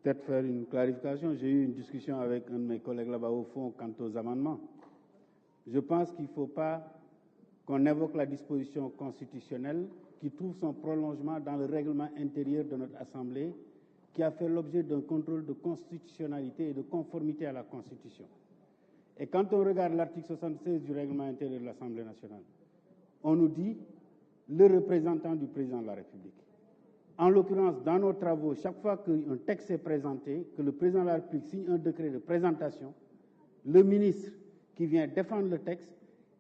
peut-être faire une clarification. J'ai eu une discussion avec un de mes collègues là-bas au fond quant aux amendements. Je pense qu'il ne faut pas qu'on évoque la disposition constitutionnelle qui trouve son prolongement dans le règlement intérieur de notre Assemblée, qui a fait l'objet d'un contrôle de constitutionnalité et de conformité à la Constitution. Et quand on regarde l'article 76 du règlement intérieur de l'Assemblée nationale, on nous dit le représentant du président de la République. En l'occurrence, dans nos travaux, chaque fois qu'un texte est présenté, que le président de la République signe un décret de présentation, le ministre qui vient défendre le texte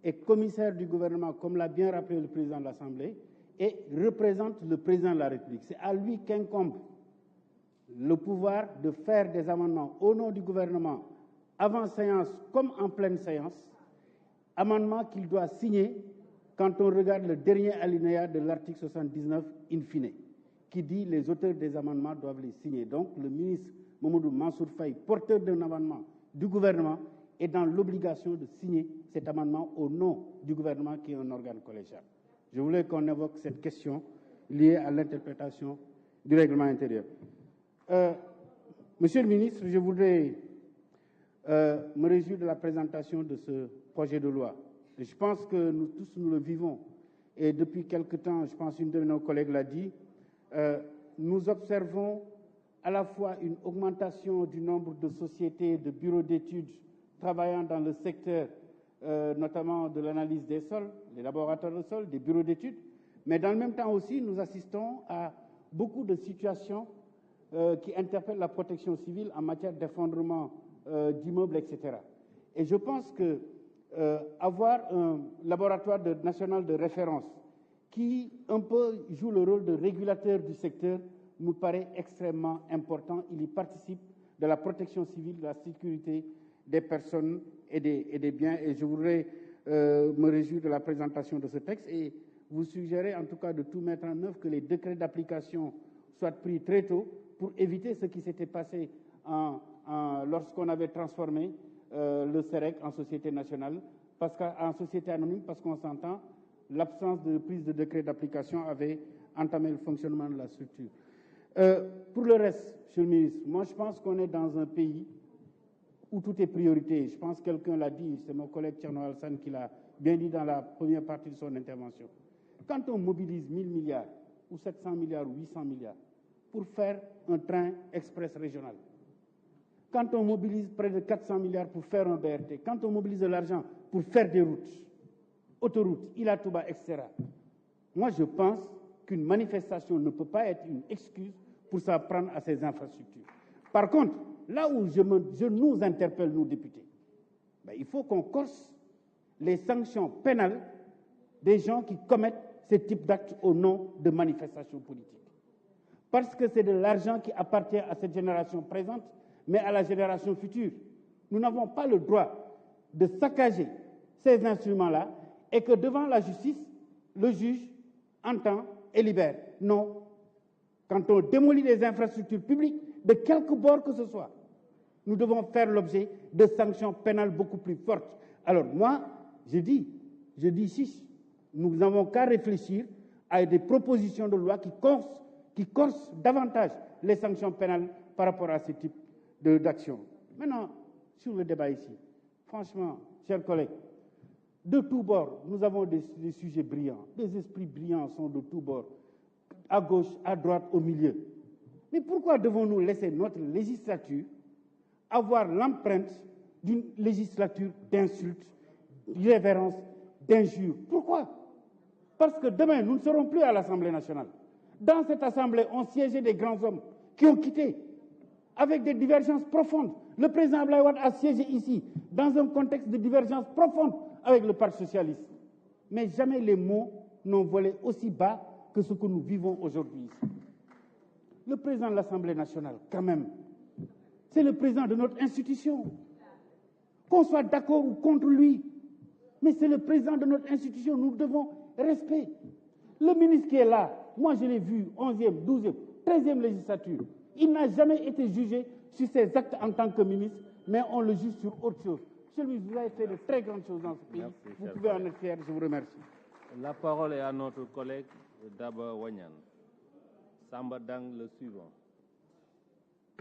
est commissaire du gouvernement, comme l'a bien rappelé le président de l'Assemblée, et représente le président de la République. C'est à lui qu'incombe le pouvoir de faire des amendements au nom du gouvernement, avant séance comme en pleine séance, amendements qu'il doit signer quand on regarde le dernier alinéa de l'article 79 in fine, qui dit les auteurs des amendements doivent les signer. Donc le ministre Mamadou Mansour Faye, porteur d'un amendement du gouvernement, est dans l'obligation de signer cet amendement au nom du gouvernement qui est un organe collégial. Je voulais qu'on évoque cette question liée à l'interprétation du règlement intérieur. Monsieur le ministre, je voudrais me réjouir de la présentation de ce projet de loi. Et je pense que nous tous, nous le vivons. Et depuis quelque temps, je pense qu'une de nos collègues l'a dit, nous observons à la fois une augmentation du nombre de sociétés, de bureaux d'études travaillant dans le secteur notamment de l'analyse des sols, les laboratoires de sols, des bureaux d'études, mais dans le même temps aussi, nous assistons à beaucoup de situations qui interpellent la protection civile en matière d'effondrement d'immeubles, etc. Et je pense que avoir un laboratoire national de référence qui un peu joue le rôle de régulateur du secteur nous paraît extrêmement important. Il y participe de la protection civile, de la sécurité des personnes et des biens. Et je voudrais me réjouir de la présentation de ce texte et vous suggérer en tout cas de tout mettre en œuvre, que les décrets d'application soient pris très tôt pour éviter ce qui s'était passé lorsqu'on avait transformé le CEREC en société nationale, en société anonyme, parce qu'on s'entend, l'absence de prise de décret d'application avait entamé le fonctionnement de la structure. Pour le reste, Monsieur le ministre, moi je pense qu'on est dans un pays où tout est priorité. Je pense que quelqu'un l'a dit, c'est mon collègue Thierno Alassane qui l'a bien dit dans la première partie de son intervention. Quand on mobilise 1000 milliards, ou 700 milliards, ou 800 milliards, pour faire un train express régional, quand on mobilise près de 400 milliards pour faire un BRT, quand on mobilise de l'argent pour faire des routes, autoroutes, Ila Touba, etc., moi je pense qu'une manifestation ne peut pas être une excuse pour s'en prendre à ces infrastructures. Par contre, là où je nous interpelle, nous députés, il faut qu'on corse les sanctions pénales des gens qui commettent ce type d'actes au nom de manifestations politiques. Parce que c'est de l'argent qui appartient à cette génération présente, mais à la génération future. Nous n'avons pas le droit de saccager ces instruments-là et que devant la justice, le juge entend et libère. Non. Quand on démolit des infrastructures publiques, de quelque bord que ce soit, nous devons faire l'objet de sanctions pénales beaucoup plus fortes. Alors moi, je dis ici, nous n'avons qu'à réfléchir à des propositions de loi qui corsent davantage les sanctions pénales par rapport à ce type d'action. Maintenant, sur le débat ici, franchement, chers collègues, de tous bords, nous avons des sujets brillants, des esprits brillants sont de tous bords, à gauche, à droite, au milieu. Mais pourquoi devons-nous laisser notre législature avoir l'empreinte d'une législature d'insultes, d'irrévérences, d'injures? Pourquoi? Parce que demain, nous ne serons plus à l'Assemblée nationale. Dans cette Assemblée, ont siégé des grands hommes qui ont quitté avec des divergences profondes. Le président Abdoulaye Wade a siégé ici dans un contexte de divergence profonde avec le Parti socialiste. Mais jamais les mots n'ont volé aussi bas que ce que nous vivons aujourd'hui ici. Le président de l'Assemblée nationale, quand même, c'est le président de notre institution. Qu'on soit d'accord ou contre lui, mais c'est le président de notre institution, nous devons respect. Le ministre qui est là, moi je l'ai vu, 11e, 12e, 13e législature, il n'a jamais été jugé sur ses actes en tant que ministre, mais on le juge sur autre chose. Monsieur le ministre, vous avez fait de très grandes choses dans ce pays. Merci, vous pouvez en être fier, je vous remercie. La parole est à notre collègue Daba Wanyan. Samba Dang, le suivant.